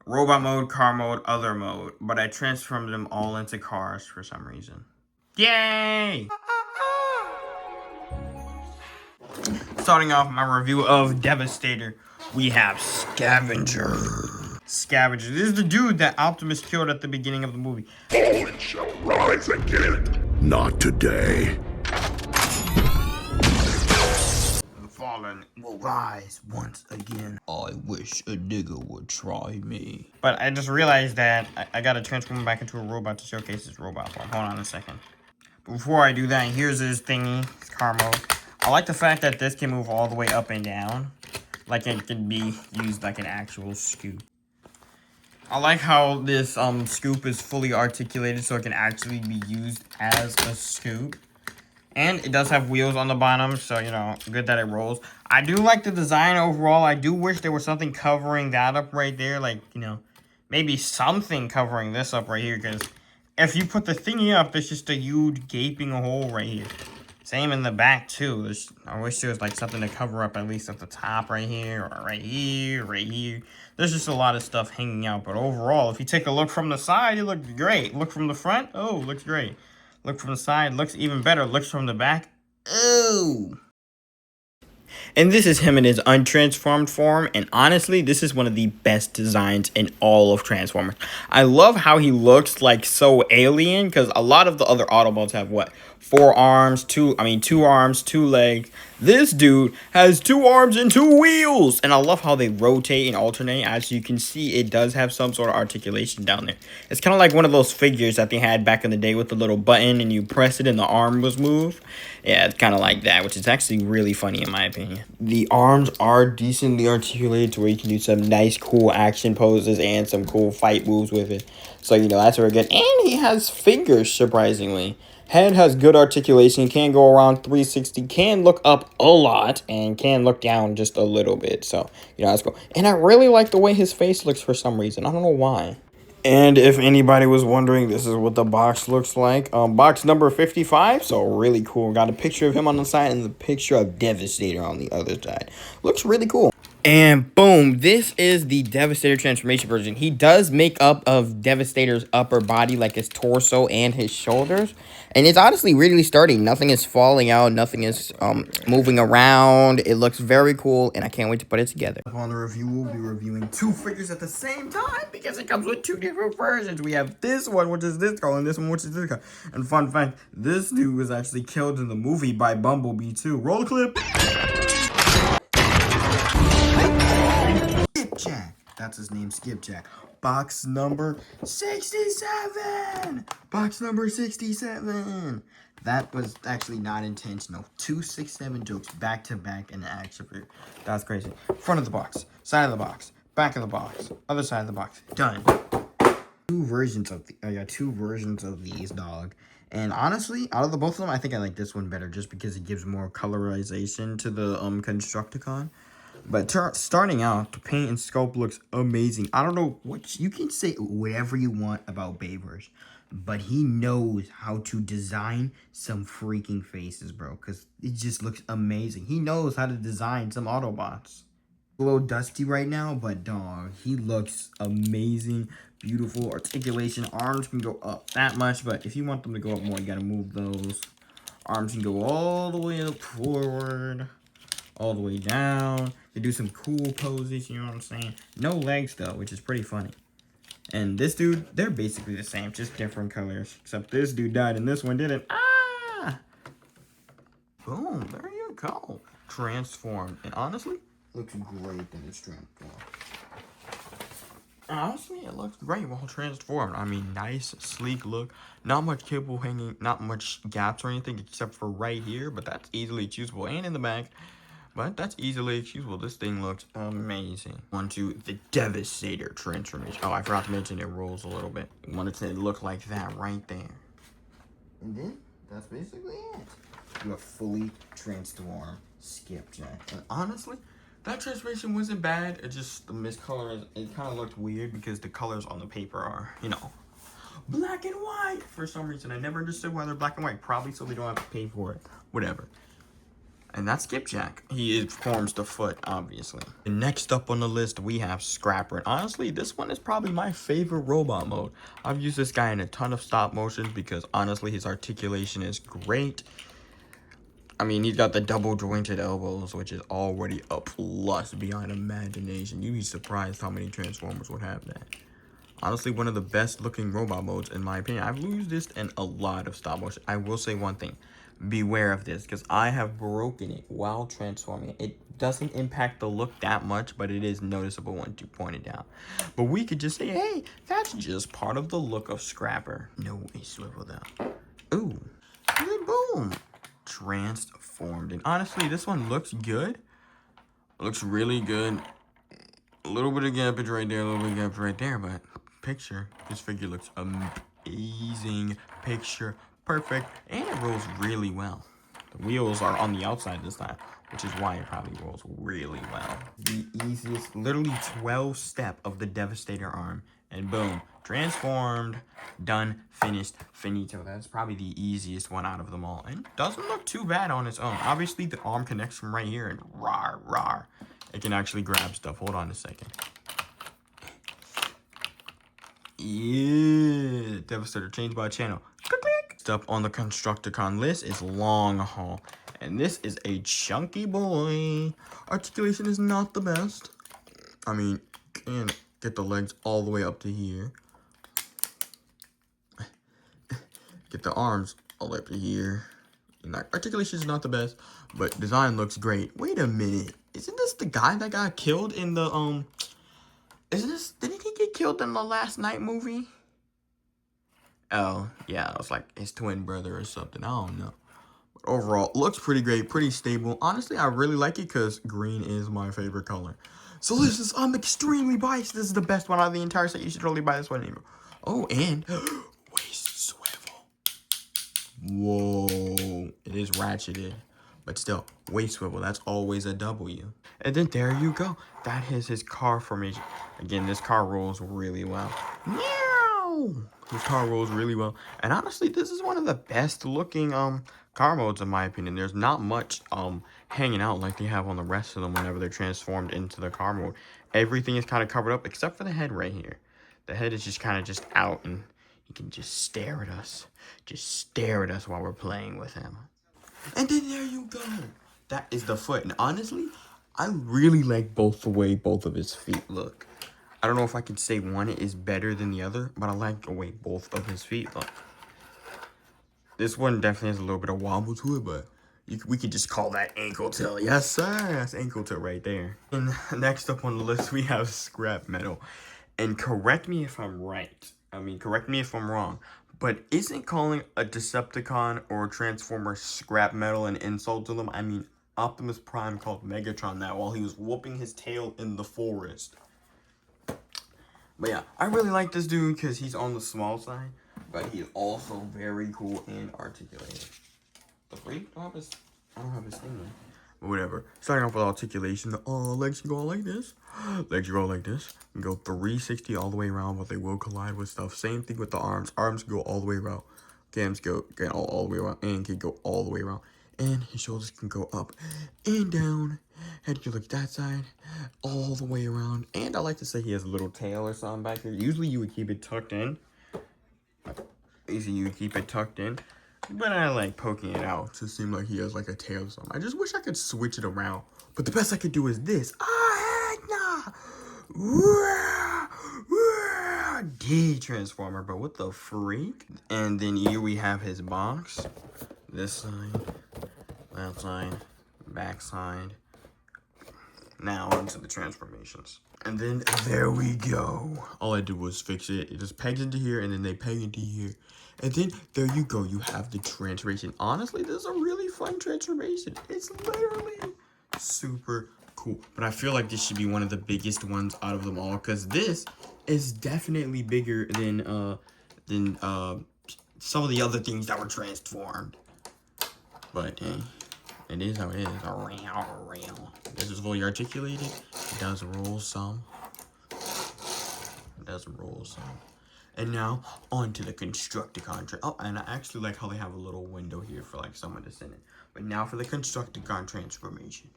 robot mode, car mode, other mode, but I transformed them all into cars for some reason. Yay! Starting off my review of Devastator, we have Scavenger. Scavenger. This is the dude that Optimus killed at the beginning of the movie. Fallen shall rise again. Not today. The fallen will rise once again. I wish a nigga would try me. But I just realized that I gotta transform him back into a robot to showcase his robot form. Hold on a second. Before I do that, here's his thingy, his car mode. I like the fact that this can move all the way up and down. Like it can be used like an actual scoop. I like how this scoop is fully articulated so it can actually be used as a scoop. And it does have wheels on the bottom, so, you know, good that it rolls. I do like the design overall. I do wish there was something covering that up right there. Like, you know, maybe something covering this up right here. Because if you put the thingy up, there's just a huge gaping hole right here. Same in the back, too. I wish there was, like, something to cover up at least at the top right here. Or right here, right here. There's just a lot of stuff hanging out. But overall, if you take a look from the side, it looks great. Look from the front. Oh, looks great. Look from the side, looks even better. Looks from the back. Ooh. And this is him in his untransformed form. And honestly, this is one of the best designs in all of Transformers. I love how he looks like so alien. Because a lot of the other Autobots have what? 4 arms, 2 arms, 2 legs. This dude has 2 arms and 2 wheels. And I love how they rotate and alternate. As you can see, it does have some sort of articulation down there. It's kind of like one of those figures that they had back in the day with the little button and you press it and the arm was moved. Yeah, it's kind of like that, which is actually really funny in my opinion. The arms are decently articulated to where you can do some nice, cool action poses and some cool fight moves with it. So, you know, that's very good. And he has fingers, surprisingly. Head has good articulation, can go around 360, can look up a lot, and can look down just a little bit. So, you know, that's cool. And I really like the way his face looks for some reason. I don't know why. And if anybody was wondering, this is what the box looks like. Box number 55, so really cool. Got a picture of him on the side and the picture of Devastator on the other side. Looks really cool. And boom, this is the Devastator transformation version. He does make up of Devastator's upper body, like his torso and his shoulders. And it's honestly really sturdy. Nothing is falling out. Nothing is moving around. It looks very cool, and I can't wait to put it together. On the review, we'll be reviewing 2 figures at the same time because it comes with 2 different versions. We have this one, which is this color, and this one, which is this color. And fun fact, this dude was actually killed in the movie by Bumblebee, too. Roll clip. Skipjack. That's his name, Skipjack. Box number 67. Box number 67. That was actually not intentional. 267 jokes back to back in the action figure. That's crazy. Front of the box, side of the box, back of the box, other side of the box. Done. 2 versions of I got 2 versions of these, dog. And honestly, out of the both of them, I think I like this one better just because it gives more colorization to the Constructicon. But starting out, the paint and sculpt looks amazing. I don't know what you can say whatever you want about Bayverse, but he knows how to design some freaking faces, bro. Because it just looks amazing. He knows how to design some Autobots. A little dusty right now, but dog, he looks amazing. Beautiful articulation. Arms can go up that much, but if you want them to go up more, you gotta move those. Arms can go all the way up forward, all the way down. They do some cool poses, you know what I'm saying? No legs, though, which is pretty funny. And this dude, they're basically the same, just different colors. Except this dude died and this one didn't. Ah! Boom, there you go. Transformed. And honestly, looks great that it's transformed. Honestly, it looks great while transformed. I mean, nice, sleek look. Not much cable hanging, not much gaps or anything except for right here. But that's easily choosable. And in the back. But that's easily excusable. This thing looks amazing. On to the Devastator transformation. Oh, I forgot to mention it rolls a little bit. I want it to look like that right there. And then, that's basically it. You have fully transformed Skipjack. And honestly, that transformation wasn't bad. It just, the miscolor, it kind of looked weird because the colors on the paper are, you know, black and white. For some reason, I never understood why they're black and white. Probably so they don't have to pay for it. Whatever. And that's Skipjack. He forms the foot, obviously. And next up on the list, we have Scrapper. And honestly, this one is probably my favorite robot mode. I've used this guy in a ton of stop motion because honestly, his articulation is great. I mean, he's got the double jointed elbows, which is already a plus beyond imagination. You'd be surprised how many Transformers would have that. Honestly, one of the best looking robot modes in my opinion. I've used this in a lot of stop motion. I will say one thing. Beware of this because I have broken it while transforming it. It doesn't impact the look that much, but it is noticeable once you point it out. But we could just say, hey, that's just part of the look of Scrapper. No way, swivel though. Ooh, and then boom, transformed. And honestly, this one looks good. Looks really good. A little bit of gappage right there, a little bit of gappage right there, but picture, this figure looks amazing. Picture perfect, and it rolls really well. The wheels are on the outside this time, which is why it probably rolls really well. The easiest, literally 12 step of the Devastator arm, and boom, transformed, done, finished, finito. That's probably the easiest one out of them all, and doesn't look too bad on its own. Obviously, the arm connects from right here, and rawr, rawr. It can actually grab stuff. Hold on a second. Yeah, Devastator changed by channel. Next up on the Constructicon list is Long Haul. And this is a chunky boy. Articulation is not the best. I mean, can get the legs all the way up to here. Get the arms all the way up to here. And articulation is not the best, but design looks great. Wait a minute. Isn't this the guy that got killed in the, didn't he get killed in the Last Night movie? Oh, yeah, it was like his twin brother or something. I don't know. But overall, looks pretty great, pretty stable. Honestly, I really like it because green is my favorite color. So I'm extremely biased. This is the best one out of the entire set. You should totally buy this one. Oh, and waist swivel. Whoa, it is ratcheted. But still, waist swivel, that's always a W. And then there you go. That is his car formation. Again, this car rolls really well. Meow! This car rolls really well. And honestly, this is one of the best looking car modes in my opinion. There's not much hanging out like they have on the rest of them whenever they're transformed into the car mode. Everything is kind of covered up except for the head right here. The head is just kind of just out and he can just stare at us. Just stare at us while we're playing with him. And then there you go. That is the foot. And honestly, I really like both the way both of his feet look. I don't know if I could say one is better than the other, but I like the way both of his feet look. This one definitely has a little bit of wobble to it, but we could just call that ankle tail. Yes, sir. That's ankle tail right there. And next up on the list, we have scrap metal. And correct me if I'm right. I mean, correct me if I'm wrong. But isn't calling a Decepticon or a Transformer scrap metal an insult to them? I mean, Optimus Prime called Megatron that while he was whooping his tail in the forest. But yeah, I really like this dude because he's on the small side, but he's also very cool and articulated. The freak? I don't have his thing there. But whatever. Starting off with articulation, the legs can go like this. Legs can go like this. And go 360 all the way around, but they will collide with stuff. Same thing with the arms. Arms go all the way around. Cams go all the way around and can go all the way around. And his shoulders can go up and down. Head can look that side, all the way around. And I like to say he has a little tail or something back here. Usually you would keep it tucked in. But I like poking it out to seem like he has like a tail or something. I just wish I could switch it around. But the best I could do is this. D-Transformer, but what the freak? And then here we have his box. This side, that side, back side. Now onto the transformations. And then there we go. All I did was fix it. It just pegs into here and then they peg into here. And then there you go. You have the transformation. Honestly, this is a really fun transformation. It's literally super cool. But I feel like this should be one of the biggest ones out of them all because this is definitely bigger than some of the other things that were transformed. But hey, it is how it is. This is fully articulated. It does roll some. And now, on to the Constructicon. Oh, and I actually like how they have a little window here for like someone to sit in. But now for the Constructicon transformation.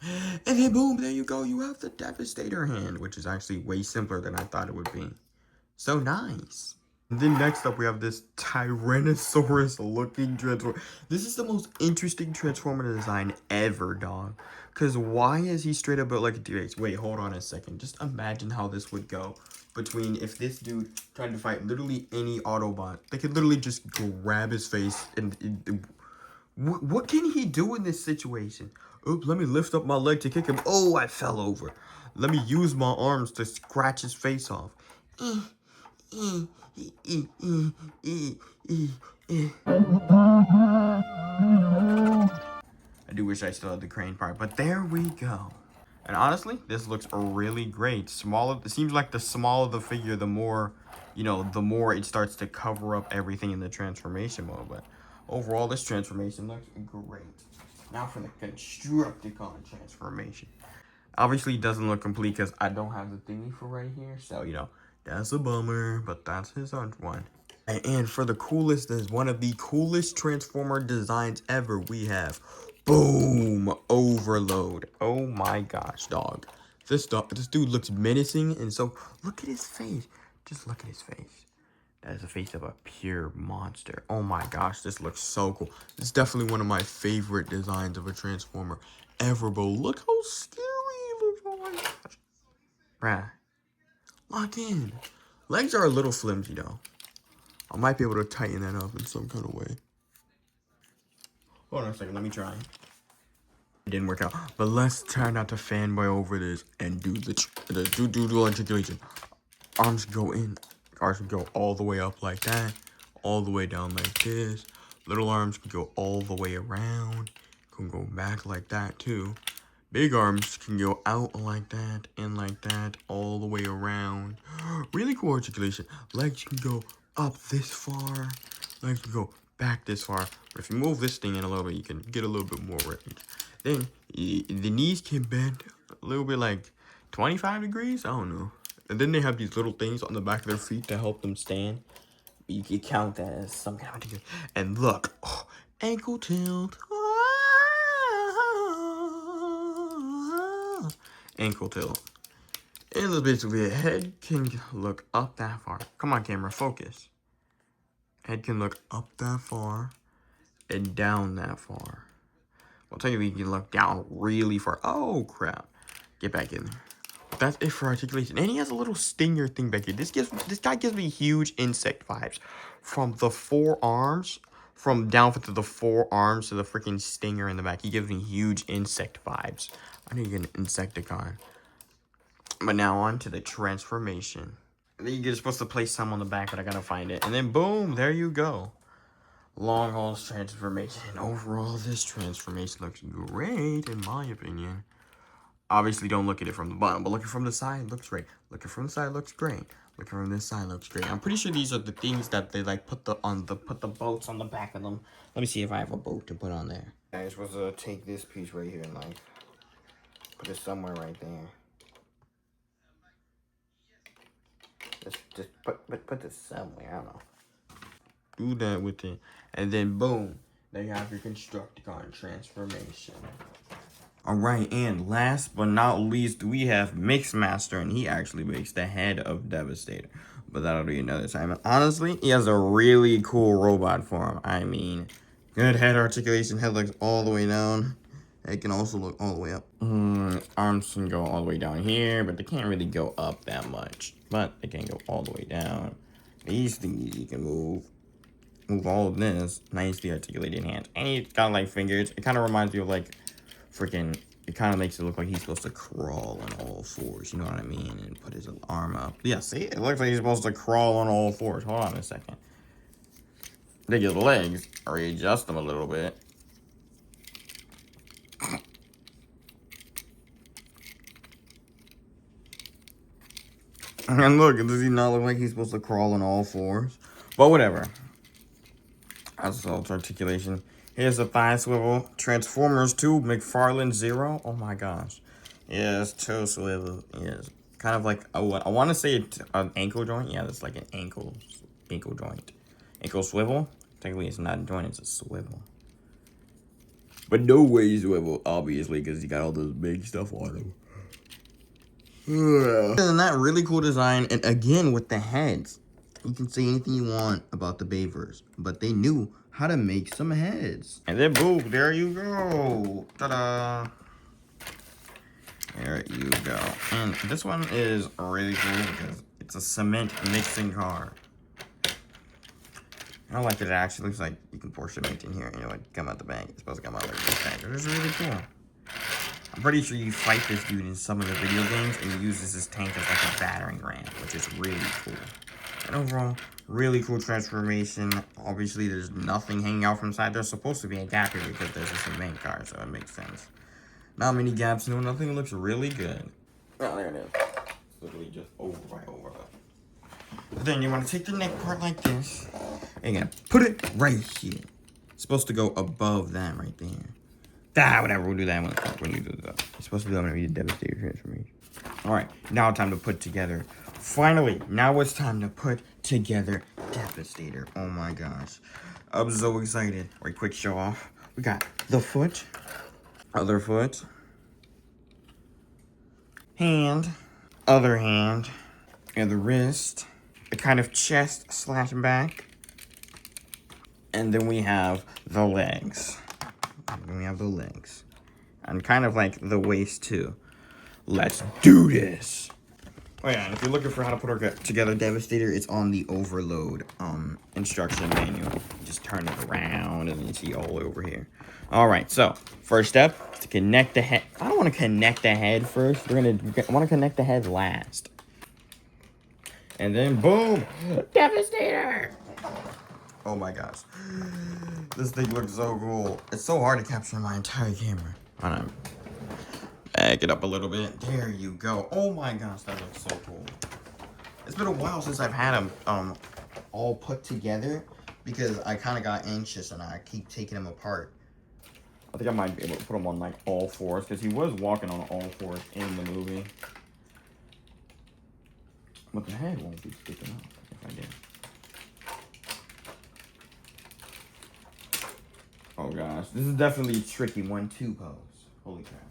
And then boom, there you go. You have the Devastator hand, which is actually way simpler than I thought it would be. So nice. And then next up, we have this Tyrannosaurus-looking transformer. This is the most interesting transformer design ever, dog. Because why is he straight up built like a T-Rex? Wait, hold on a second. Just imagine how this would go between if this dude tried to fight literally any Autobot. They could literally just grab his face and what can he do in this situation? Oops, let me lift up my leg to kick him. Oh, I fell over. Let me use my arms to scratch his face off. I do wish I still had the crane part, but there we go. And honestly, this looks really great. Smaller, it seems like the smaller the figure, the more, you know, the more it starts to cover up everything in the transformation mode. But overall, this transformation looks great. Now for the Constructicon transformation. Obviously, it doesn't look complete because I don't have the thingy for right here. So, you know, that's a bummer, but that's his own one. And for the coolest, there's one of the coolest Transformer designs ever. We have, boom, Overload. Oh my gosh, dog. This dude looks menacing, and so look at his face. Just look at his face. That is the face of a pure monster. Oh my gosh, this looks so cool. It's definitely one of my favorite designs of a Transformer ever, but look how scary he looks. Oh my gosh. Bruh. Lock in. Legs are a little flimsy, though. I might be able to tighten that up in some kind of way. Hold on a second, let me try. It didn't work out. But let's try not to fanboy over this and do the articulation. Arms go in. Arms can go all the way up like that. All the way down like this. Little arms can go all the way around. Can go back like that too. Big arms can go out like that and like that, all the way around. Really cool articulation. Legs can go up this far. Legs can go back this far. But if you move this thing in a little bit, you can get a little bit more range. Then the knees can bend a little bit, like 25 degrees. I don't know. And then they have these little things on the back of their feet to help them stand. You can count that as some kind of articulation. And look, oh, ankle tilt. Ankle tilt. And basically a head can look up that far. Come on, camera, focus. Head can look up that far and down that far. Well, technically you can look down really far. Oh crap. Get back in there. That's it for articulation. And he has a little stinger thing back here. This guy gives me huge insect vibes. From the forearms, from down to the forearms to the freaking stinger in the back. He gives me huge insect vibes. I need to get an Insecticon. But now on to the transformation. And then you're supposed to place some on the back, but I gotta find it. And then boom, there you go. Long haul's transformation. Overall, this transformation looks great, in my opinion. Obviously, don't look at it from the bottom, but looking from the side looks great. Looking from the side looks great. Looking from this side looks great. I'm pretty sure these are the things that they like put the boats on the back of them. Let me see if I have a boat to put on there. I'm supposed to take this piece right here and like put it somewhere right there. Just put this somewhere. I don't know. Do that with it, and then boom, there you have your Constructicon transformation. Alright, and last but not least, we have Mixmaster, and he actually makes the head of Devastator. But that'll be another time. And honestly, he has a really cool robot form. I mean, good head articulation, head looks all the way down. It can also look all the way up. Arms can go all the way down here, but they can't really go up that much. But they can go all the way down. These things you can move. Move all of this. Nicely articulated hands. And he's got like fingers. It kind of reminds me of like freaking, it kind of makes it look like he's supposed to crawl on all fours, you know what I mean? And put his arm up. Yeah, see? It looks like he's supposed to crawl on all fours. Hold on a second. Dig his legs, readjust them a little bit. And look, does he not look like he's supposed to crawl on all fours? But whatever. That's all articulation. Here's a thigh swivel. Transformers 2, McFarlane 0. Oh my gosh. Yes, toe swivel. Yes. kind of like a, what I want to say an ankle joint. Yeah, that's like an ankle joint. Ankle swivel. Technically, it's not a joint, it's a swivel. But no way swivel, obviously, because you got all those big stuff on them. And that really cool design, and again with the heads. You can say anything you want about the Bavers, but they knew how to make some heads. And then boom, there you go. Ta-da. There you go. And this one is really cool because it's a cement mixing car. I don't like that it actually looks like you can pour cement in here and it would come out the bank. It's supposed to come out like this tank. It's really cool. I'm pretty sure you fight this dude in some of the video games and he uses this tank as like a battering ram, which is really cool. And overall, really cool transformation. Obviously, there's nothing hanging out from inside. There's supposed to be a gap here because there's a cement car, so it makes sense. Not many gaps, no, nothing. Looks really good. Oh, there it is. It's literally just right over. But then you want to take the neck part like this, and you're going to put it right here. It's supposed to go above that right there. Whatever, we'll do that when we do that. It's supposed to be when we do Devastator transformation. Alright, now time to put together. Finally, now it's time to put together Devastator. Oh my gosh. I'm so excited. Alright, quick show off. We got the foot, other foot, hand, other hand, and the wrist, the kind of chest slash back, and then we have the legs. And kind of like the waist too. Let's do this. Oh yeah, and if you're looking for how to put together Devastator, it's on the overload instruction manual. You just turn it around and then you see all over here. Alright, so first step is to connect the head. I don't want to connect the head first. I want to connect the head last. And then boom! Devastator! Oh my gosh. This thing looks so cool. It's so hard to capture my entire camera. Hold on. Back it up a little bit. There you go. Oh my gosh, that looks so cool. It's been a while since I've had them all put together because I kind of got anxious and I keep taking them apart. I think I might be able to put him on like all fours because he was walking on all fours in the movie. But the head won't be sticking out if I did. Oh gosh, this is definitely a tricky 1-2 pose. Holy crap.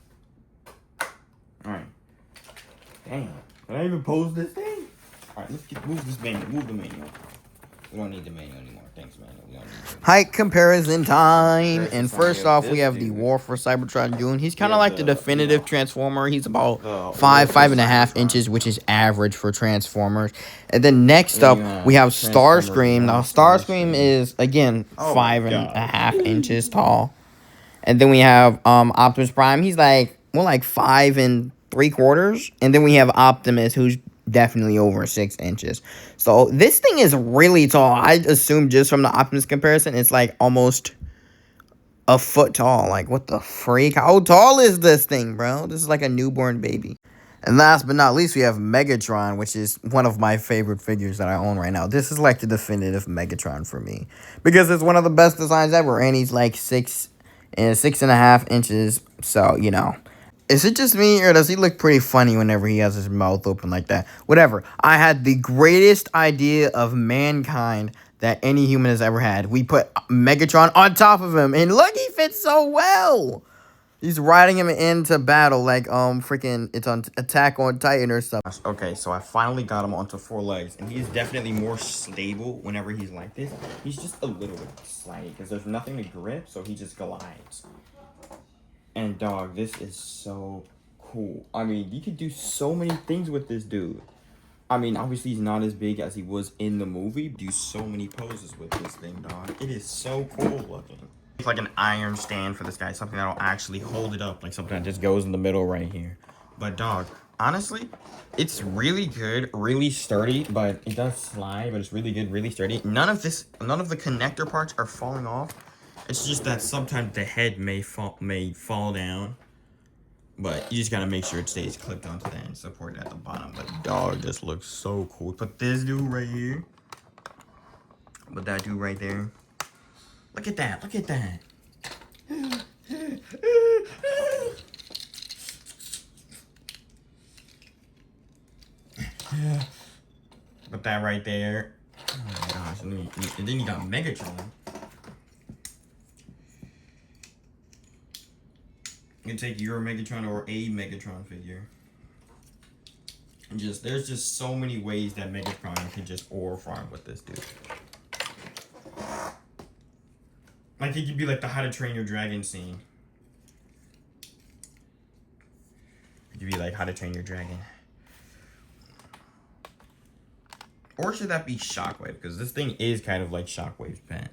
Alright. Damn. Can I even pose this thing? Alright, let's move this manual. Move the manual. We don't need the manual anymore. Thanks, manual. We don't need the Height comparison time. And first off, we have the War for Cybertron June. He's kind of like the definitive Transformer. He's about 5.5 inches, which is average for Transformers. And then next up, we have Starscream. Now, Starscream is, again, 5.5 inches tall. And then we have Optimus Prime. He's like, more like 5 3/4. And then we have Optimus, who's definitely over 6 inches. So this thing is really tall. I assume just from the Optimus comparison, it's like almost a foot tall. Like, what the freak? How tall is this thing, bro? This is like a newborn baby. And last but not least, we have Megatron, which is one of my favorite figures that I own right now. This is like the definitive Megatron for me because it's one of the best designs ever. And he's like 6.5 inches. So, you know. Is it just me, or does he look pretty funny whenever he has his mouth open like that? Whatever. I had the greatest idea of mankind that any human has ever had. We put Megatron on top of him, and look, he fits so well. He's riding him into battle like, freaking, it's on Attack on Titan or something. Okay, so I finally got him onto 4 legs, and he's definitely more stable whenever he's like this. He's just a little bit slidey, because there's nothing to grip, so he just glides. And dog, this is so cool. I mean, you could do so many things with this dude. I mean, obviously he's not as big as he was in the movie. Do so many poses with this thing, dog. It is so cool looking. It's like an iron stand for this guy, something that'll actually hold it up, like something that just goes in the middle right here. But dog, honestly, it's really good, really sturdy, but it does slide, but it's really good, really sturdy. None of the connector parts are falling off. It's just that sometimes the head may fall down, but you just gotta make sure it stays clipped onto that and supported at the bottom. But dog, this looks so cool. Put this dude right here. Put that dude right there. Look at that. Look at that. Put that right there. Oh my gosh. And then you got Megatron. You can take your Megatron or a Megatron figure. And there's just so many ways that Megatron can just ore farm with this dude. Like it could be like the How to Train Your Dragon scene. It could be like How to Train Your Dragon. Or should that be Shockwave? Because this thing is kind of like Shockwave's pet.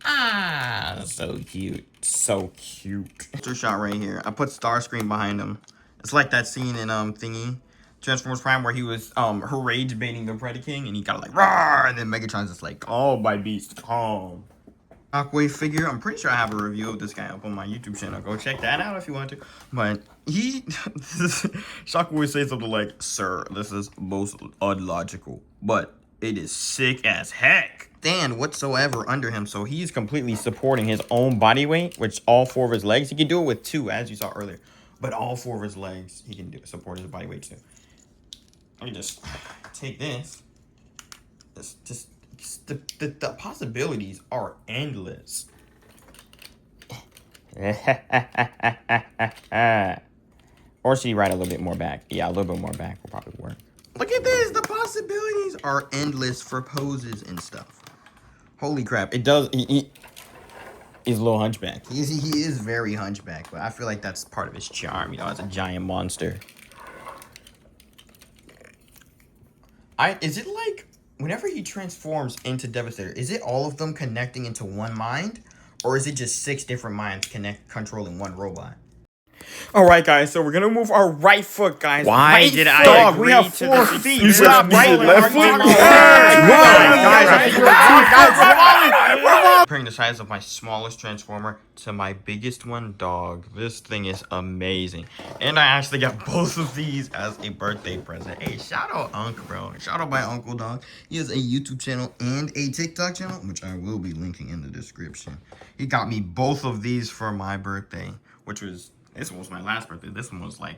Ah, so cute. So cute. Monster shot right here. I put Starscream behind him. It's like that scene in Thingy, Transformers Prime, where he was her rage baiting the Predaking and he got like roar, and then Megatron's just like, oh my beast, calm. Shockwave figure. I'm pretty sure I have a review of this guy up on my YouTube channel. Go check that out if you want to. But Shockwave says something like, "Sir, this is most illogical, but it is sick as heck." Stand whatsoever under him, so he's completely supporting his own body weight, which all 4 of his legs. He can do it with 2, as you saw earlier, but all 4 of his legs he can support his body weight too. Let me just take this. The possibilities are endless. Or should you ride a little bit more back? Yeah, a little bit more back will probably work. Look at this. The possibilities are endless for poses and stuff. Holy crap. It does. He's a little hunchback. He is very hunchback, but I feel like that's part of his charm, you know, as a giant monster. Is it like, whenever he transforms into Devastator, is it all of them connecting into one mind? Or is it just 6 different minds controlling one robot? Alright, guys, so we're gonna move our right foot, guys. Why did I agree we have to 4 this? feet. You We're not said rolling. left We're foot? rolling. Comparing the size of my smallest Transformer to my biggest one, dog. This thing is amazing. And I actually got both of these as a birthday present. Hey, shout out Unc, bro. Shout out my uncle, dog. He has a YouTube channel and a TikTok channel, which I will be linking in the description. He got me both of these for my birthday, which was, this one was my last birthday. This one was like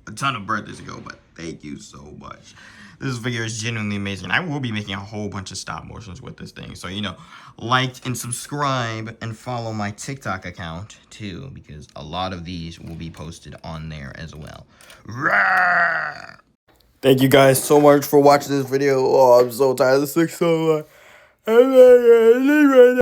a ton of birthdays ago, but thank you so much. This figure is genuinely amazing. I will be making a whole bunch of stop motions with this thing. So, you know, like and subscribe and follow my TikTok account too, because a lot of these will be posted on there as well. Thank you guys so much for watching this video. Oh, I'm so tired of this thing so much.